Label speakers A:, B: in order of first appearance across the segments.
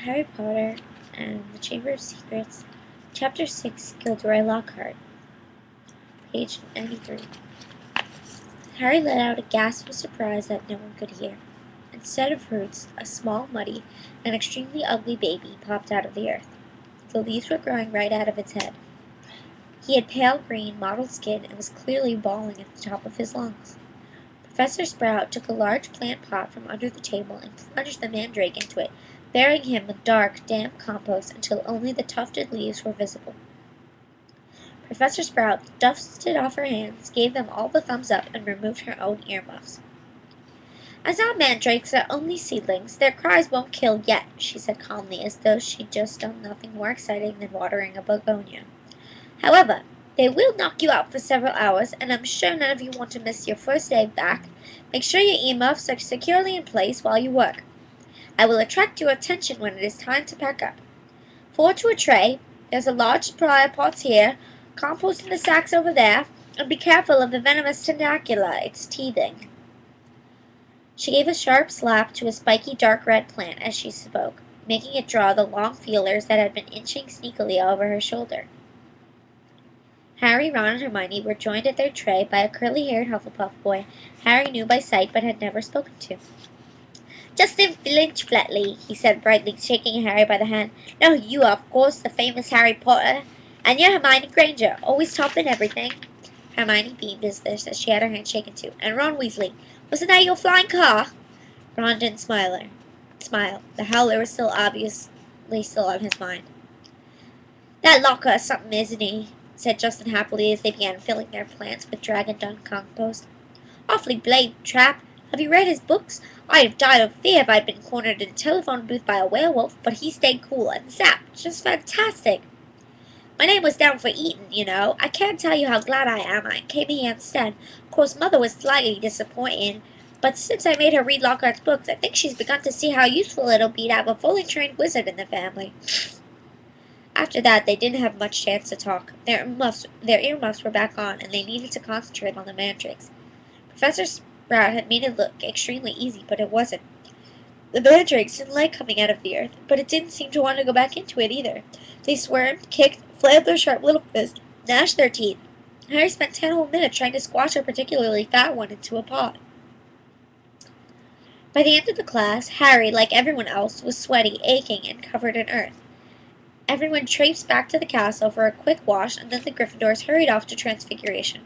A: Harry Potter and the Chamber of Secrets, Chapter 6, Gilderoy Lockhart, page 93. Harry let out a gasp of surprise that no one could hear. Instead of roots, a small, muddy, and extremely ugly baby popped out of the earth. The leaves were growing right out of its head. He had pale green, mottled skin and was clearly bawling at the top of his lungs. Professor Sprout took a large plant pot from under the table and plunged the mandrake into it, burying him with dark, damp compost until only the tufted leaves were visible. Professor Sprout dusted off her hands, gave them all the thumbs up, and removed her own earmuffs. "As our mandrakes are only seedlings, their cries won't kill yet," she said calmly, as though she'd just done nothing more exciting than watering a begonia. "However, they will knock you out for several hours, and I'm sure none of you want to miss your first day back. Make sure your earmuffs are securely in place while you work. I will attract your attention when it is time to pack up. Forward to a tray. There's a large supply of pots here, compost in the sacks over there, and be careful of the venomous tentacula. It's teething." She gave a sharp slap to a spiky dark red plant as she spoke, making it draw the long feelers that had been inching sneakily over her shoulder. Harry, Ron, and Hermione were joined at their tray by a curly-haired Hufflepuff boy Harry knew by sight but had never spoken to. "Justin Finch-Fletley," he said brightly, shaking Harry by the hand. "Now you are, of course, the famous Harry Potter. And you're Hermione Granger, always top in everything." Hermione beamed as she had her hand shaken too. "And Ron Weasley. Wasn't that your flying car?" Ron didn't smile. The howler was still obviously still on his mind. "That Locker is something, isn't he?" said Justin happily as they began filling their plants with dragon-dung compost. "Awfully blade trap. Have you read his books? I'd have died of fear if I'd been cornered in a telephone booth by a werewolf, but he stayed cool, and Zap, just fantastic. My name was down for Eton, you know. I can't tell you how glad I am I came here instead. Of course, Mother was slightly disappointed, but since I made her read Lockhart's books, I think she's begun to see how useful it'll be to have a fully trained wizard in the family." After that, they didn't have much chance to talk. Their earmuffs were back on, and they needed to concentrate on the mandrakes. Professor Sprout had made it look extremely easy, but it wasn't. The mandrakes didn't like coming out of the earth, but it didn't seem to want to go back into it either. They squirmed, kicked, flailed their sharp little fists, gnashed their teeth. Harry spent 10 whole minutes trying to squash a particularly fat one into a pot. By the end of the class, Harry, like everyone else, was sweaty, aching, and covered in earth. Everyone traipsed back to the castle for a quick wash, and then the Gryffindors hurried off to Transfiguration.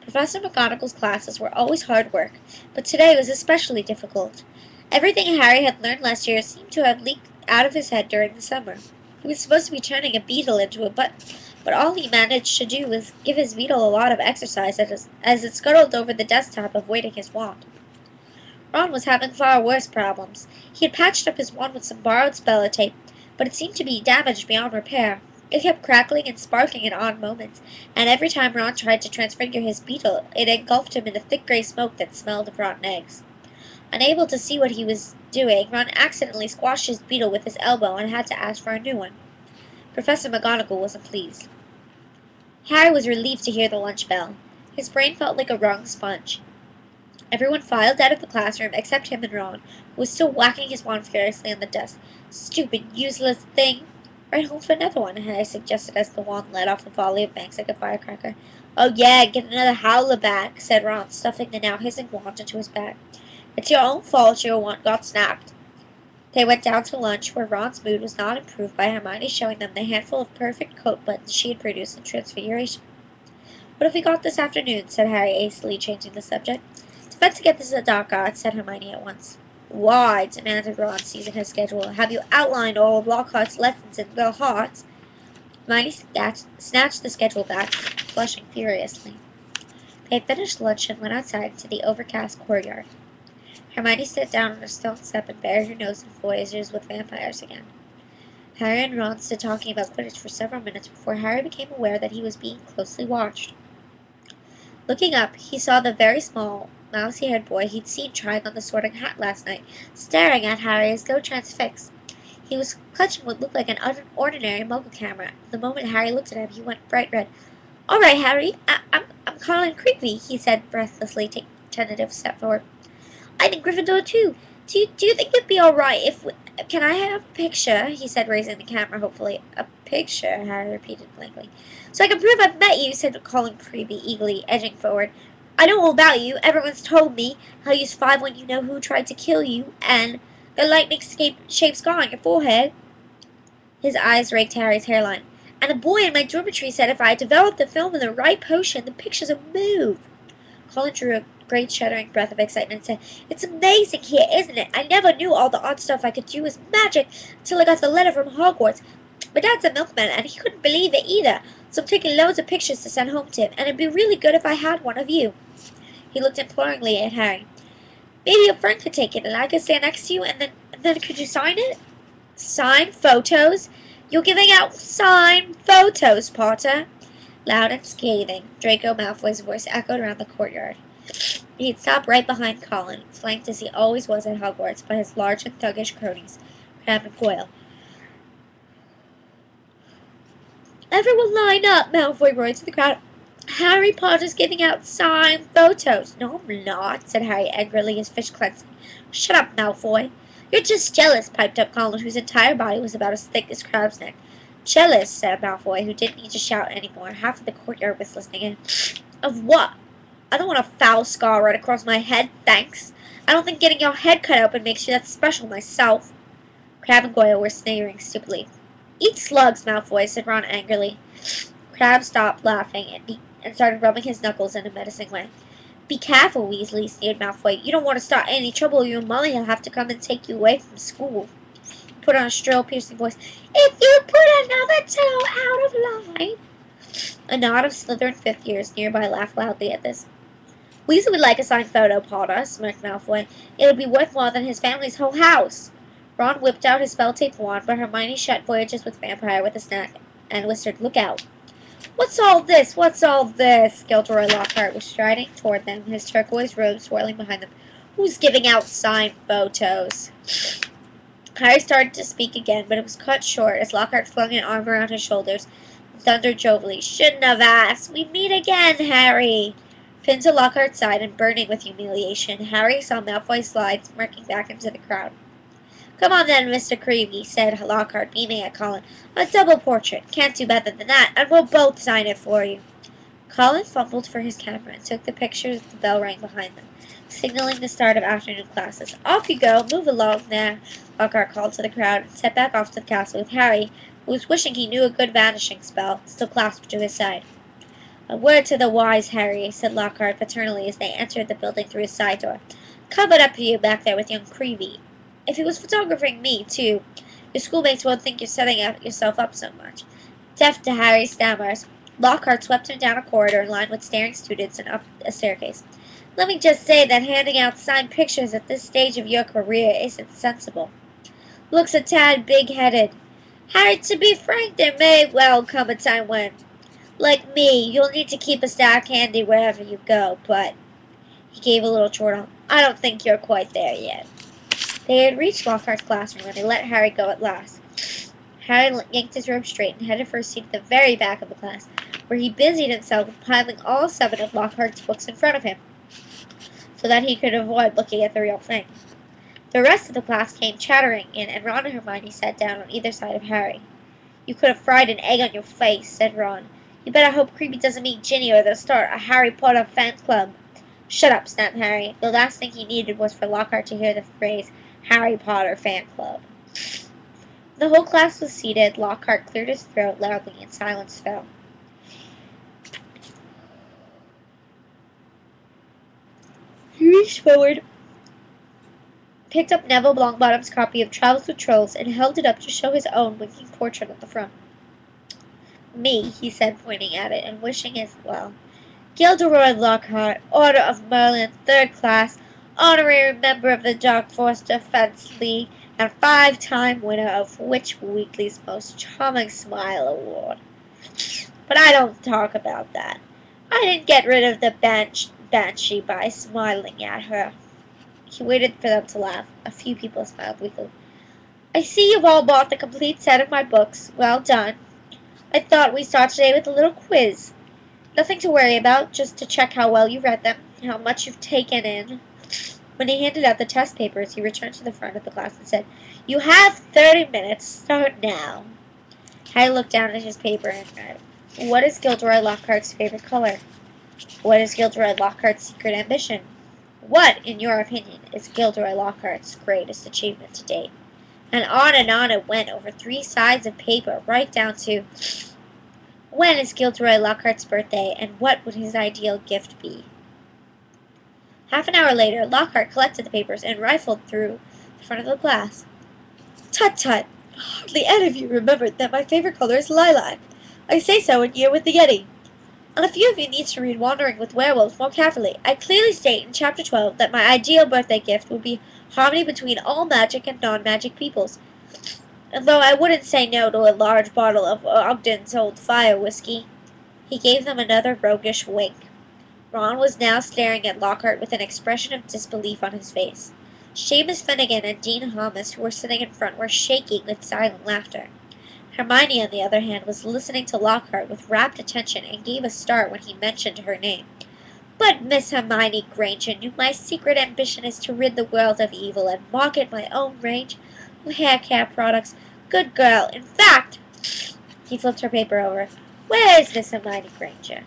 A: Professor McGonagall's classes were always hard work, but today was especially difficult. Everything Harry had learned last year seemed to have leaked out of his head during the summer. He was supposed to be turning a beetle into a button, but all he managed to do was give his beetle a lot of exercise as it scuttled over the desktop avoiding his wand. Ron was having far worse problems. He had patched up his wand with some borrowed spellotape, but it seemed to be damaged beyond repair. It kept crackling and sparking at odd moments, and every time Ron tried to transfigure his beetle, it engulfed him in a thick gray smoke that smelled of rotten eggs. Unable to see what he was doing, Ron accidentally squashed his beetle with his elbow and had to ask for a new one. Professor McGonagall wasn't pleased. Harry was relieved to hear the lunch bell. His brain felt like a wrung sponge. Everyone filed out of the classroom except him and Ron, who was still whacking his wand furiously on the desk. "Stupid, useless thing!" "Right home for another one," Harry suggested as the wand let off a volley of bangs like a firecracker. "Oh yeah, get another howler back," said Ron, stuffing the now hissing wand into his bag. "It's your own fault your wand got snapped." They went down to lunch, where Ron's mood was not improved by Hermione showing them the handful of perfect coat buttons she had produced in Transfiguration. "What have we got this afternoon?" said Harry, hastily changing the subject. "Defense against the dark arts," said Hermione at once. "Why?" demanded Ron, seizing his schedule. "Have you outlined all of Lockhart's lessons in the hearts?" Hermione snatched the schedule back, flushing furiously. They had finished lunch and went outside into the overcast courtyard. Hermione sat down on a stone step and buried her nose in voyagers with vampires again. Harry and Ron stood talking about Quidditch for several minutes before Harry became aware that he was being closely watched. Looking up, he saw the very small, mousy-haired boy he'd seen trying on the sorting hat last night, staring at Harry as though transfixed. He was clutching what looked like an ordinary muggle camera. The moment Harry looked at him, he went bright red. "All right, Harry, I'm calling creepy," he said breathlessly, taking a tentative step forward. "I'm in Gryffindor too. Do you think it'd be all right if Can I have a picture? He said, raising the camera hopefully. A picture, Harry repeated blankly. So I can prove I've met you, said Colin Creevy, eagerly, edging forward. I know all about you. Everyone's told me how you survived when you know who tried to kill you, and the lightning-shaped scar on your forehead. His eyes raked Harry's hairline. And a boy in my dormitory said if I developed the film in the right potion, the pictures would move. Colin drew a great shuddering breath of excitement and said, It's amazing here, isn't it? I never knew all the odd stuff I could do was magic until I got the letter from Hogwarts. My dad's a milkman, and he couldn't believe it either, so I'm taking loads of pictures to send home to him, and it'd be really good if I had one of you. He looked imploringly at Harry. Maybe your friend could take it, and I could stand next to you, and then could you sign it? Sign photos? You're giving out signed photos, Potter. Loud and scathing, Draco Malfoy's voice echoed around the courtyard. He'd stopped right behind Colin, flanked as he always was at Hogwarts by his large and thuggish cronies, Crabbe and Goyle. Everyone line up, Malfoy roared to the crowd. Harry Potter's giving out signed photos. No, I'm not, said Harry angrily, his fish clenched. Shut up, Malfoy. You're just jealous, piped up Colin, whose entire body was about as thick as Crabbe's neck. Jealous, said Malfoy, who didn't need to shout anymore. Half of the courtyard was listening in. Of what? I don't want a foul scar right across my head, thanks. I don't think getting your head cut open makes you that special myself. Crabbe and Goyle were sneering stupidly. Eat slugs, Malfoy, said Ron angrily. Crabbe stopped laughing and started rubbing his knuckles in a menacing way. Be careful, Weasley, sneered Malfoy. You don't want to start any trouble, your mommy will have to come and take you away from school. He put on a shrill, piercing voice. If you put another toe out of line. A knot of Slytherin fifth years nearby laughed loudly at this. Weasley would like a signed photo, Potter, smirked Malfoy. It would be worth more than his family's whole house. Ron whipped out his spell-tape wand, but Hermione shut Voyages with Vampire with a snap and whispered, Look out. What's all this? What's all this? Gilderoy Lockhart was striding toward them, his turquoise robe swirling behind them. Who's giving out signed photos? Harry started to speak again, but it was cut short as Lockhart flung an arm around his shoulders and thundered jovially, Shouldn't have asked. We meet again, Harry. Pinned to Lockhart's side and burning with humiliation, Harry saw Malfoy slide, smirking back into the crowd. Come on then, Mr. Creevy, said Lockhart, beaming at Colin. A double portrait. Can't do better than that, and we'll both sign it for you. Colin fumbled for his camera and took the picture as the bell rang behind them, signaling the start of afternoon classes. Off you go. Move along there, Lockhart called to the crowd and set back off to the castle with Harry, who was wishing he knew a good vanishing spell, still clasped to his side. A word to the wise, Harry, said Lockhart paternally as they entered the building through his side door. Covered up for you back there with young Creevy. If he was photographing me, too, your schoolmates won't think you're setting yourself up so much. Deaf to Harry's stammers, Lockhart swept him down a corridor lined with staring students and up a staircase. Let me just say that handing out signed pictures at this stage of your career isn't sensible. Looks a tad big-headed. Harry, to be frank, there may well come a time when, like me, you'll need to keep a stack handy wherever you go, but... He gave a little chortle. I don't think you're quite there yet. They had reached Lockhart's classroom when they let Harry go at last. Harry yanked his robe straight and headed for a seat at the very back of the class, where he busied himself with piling all 7 of Lockhart's books in front of him, so that he could avoid looking at the real thing. The rest of the class came chattering in, and Ron and Hermione sat down on either side of Harry. You could have fried an egg on your face, said Ron. You better hope Creepy doesn't meet Ginny or they'll start a Harry Potter fan club. Shut up, snapped Harry. The last thing he needed was for Lockhart to hear the phrase Harry Potter fan club. The whole class was seated. Lockhart cleared his throat loudly and silence fell. He reached forward, picked up Neville Longbottom's copy of Travels with Trolls, and held it up to show his own winking portrait at the front. Me, he said, pointing at it and wishing as well. Gilderoy Lockhart, Order of Merlin, 3rd class, honorary member of the Dark Force Defense League, and 5-time winner of Witch Weekly's Most Charming Smile Award. But I don't talk about that. I didn't get rid of the Banshee by smiling at her. He waited for them to laugh. A few people smiled weakly. I see you've all bought the complete set of my books. Well done. I thought we'd start today with a little quiz. Nothing to worry about, just to check how well you read them, how much you've taken in. When he handed out the test papers, he returned to the front of the class and said, "You have 30 minutes. Start now." Harry looked down at his paper and read, "What is Gilderoy Lockhart's favorite color? What is Gilderoy Lockhart's secret ambition? What, in your opinion, is Gilderoy Lockhart's greatest achievement to date?" And on it went over 3 sides of paper, right down to, "When is Gilderoy Lockhart's birthday, and what would his ideal gift be?" Half an hour later, Lockhart collected the papers and rifled through the front of the class. "Tut, tut! Hardly any of you remembered that my favorite color is lilac. I say so in Year with the Yeti. And a few of you need to read Wandering with Werewolves more carefully. I clearly state in Chapter 12 that my ideal birthday gift would be harmony between all magic and non-magic peoples. And though I wouldn't say no to a large bottle of Ogden's Old Fire whiskey." He gave them another roguish wink. Ron was now staring at Lockhart with an expression of disbelief on his face. Seamus Finnegan and Dean Thomas, who were sitting in front, were shaking with silent laughter. Hermione, on the other hand, was listening to Lockhart with rapt attention and gave a start when he mentioned her name. "But Miss Hermione Granger knew my secret ambition is to rid the world of evil and market my own range of hair care products. Good girl. In fact," he flipped her paper over, "where is Miss Hermione Granger?"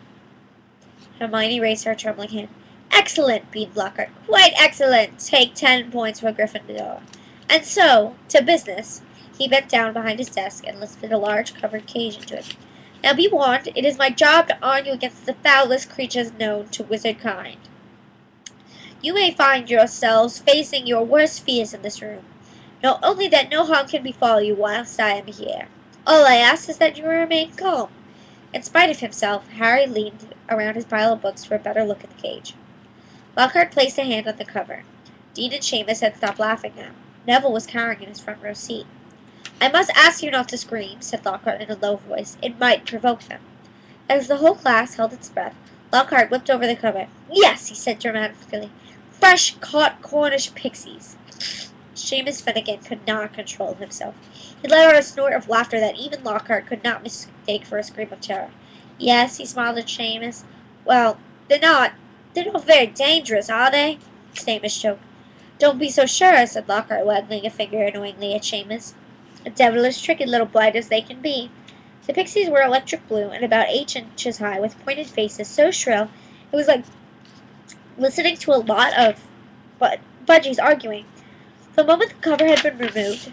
A: Hermione raised her trembling hand. "Excellent," beamed Lockhart. "Quite excellent. Take 10 points for Gryffindor. And so, to business." He bent down behind his desk and lifted a large covered cage into it. "Now be warned, it is my job to arm you against the foulest creatures known to wizard kind. You may find yourselves facing your worst fears in this room. Know only that no harm can befall you whilst I am here. All I ask is that you remain calm." In spite of himself, Harry leaned around his pile of books for a better look at the cage. Lockhart placed a hand on the cover. Dean and Seamus had stopped laughing now. Neville was cowering in his front row seat. "I must ask you not to scream," said Lockhart in a low voice. "It might provoke them." As the whole class held its breath, Lockhart whipped over the cover. "Yes," he said dramatically, "fresh caught Cornish pixies." Seamus Finnegan could not control himself. He let out a snort of laughter that even Lockhart could not mistake for a scream of terror. "Yes," he smiled at Seamus. "Well, they're not very dangerous, are they?" Seamus choked. "Don't be so sure," said Lockhart, waggling a finger annoyingly at Seamus. "A devilish tricky little blight as they can be." The pixies were electric blue and about 8 inches high, with pointed faces so shrill it was like listening to a lot of budgies arguing. The moment the cover had been removed,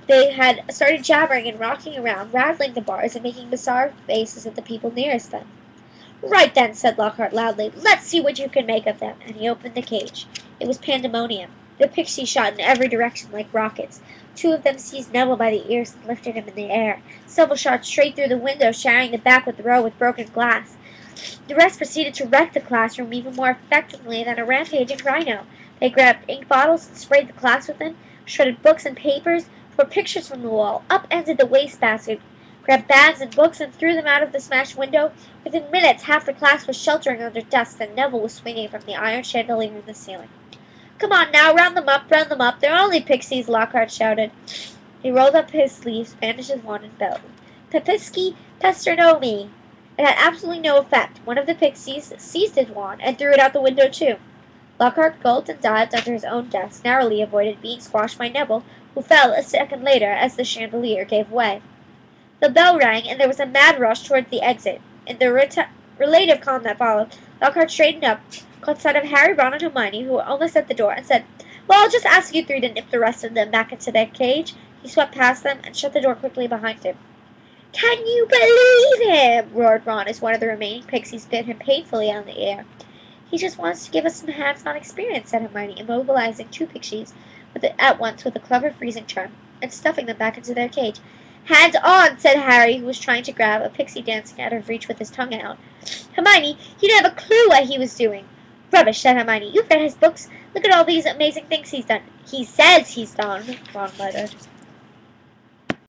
A: they had started jabbering and rocking around, rattling the bars and making bizarre faces at the people nearest them. "Right then," said Lockhart loudly, "let's see what you can make of them," and he opened the cage. It was pandemonium. The pixies shot in every direction like rockets. 2 of them seized Neville by the ears and lifted him in the air. Several shot straight through the window, shattering the back with the row with broken glass. The rest proceeded to wreck the classroom even more effectively than a rampaging rhino. They grabbed ink bottles and sprayed the class with them, shredded books and papers, tore pictures from the wall, upended the wastebasket, grabbed bags and books and threw them out of the smashed window. Within minutes, half the class was sheltering under desks, and Neville was swinging from the iron chandelier in the ceiling. "Come on now, round them up, round them up. They're only pixies," Lockhart shouted. He rolled up his sleeves, bandaged his wand, and bellowed, "Pepisci Pesternomi." It had absolutely no effect. One of the pixies seized his wand and threw it out the window too. Lockhart gulped and dived under his own desk, narrowly avoided being squashed by Neville, who fell a second later as the chandelier gave way. The bell rang, and there was a mad rush towards the exit. In the relative calm that followed, Lockhart straightened up, caught sight of Harry, Ron, and Hermione, who were almost at the door, and said, "Well, I'll just ask you 3 to nip the rest of them back into their cage." He swept past them and shut the door quickly behind him. "Can you believe him?" roared Ron as one of the remaining pixies bit him painfully on the ear. "He just wants to give us some hands-on experience," said Hermione, immobilizing 2 pixies at once with a clever freezing charm, and stuffing them back into their cage. "Hands on," said Harry, who was trying to grab a pixie dancing out of reach with his tongue out. "Hermione, he didn't have a clue what he was doing." "Rubbish," said Hermione. "You've read his books. Look at all these amazing things he's done." "He says he's done," Ron muttered.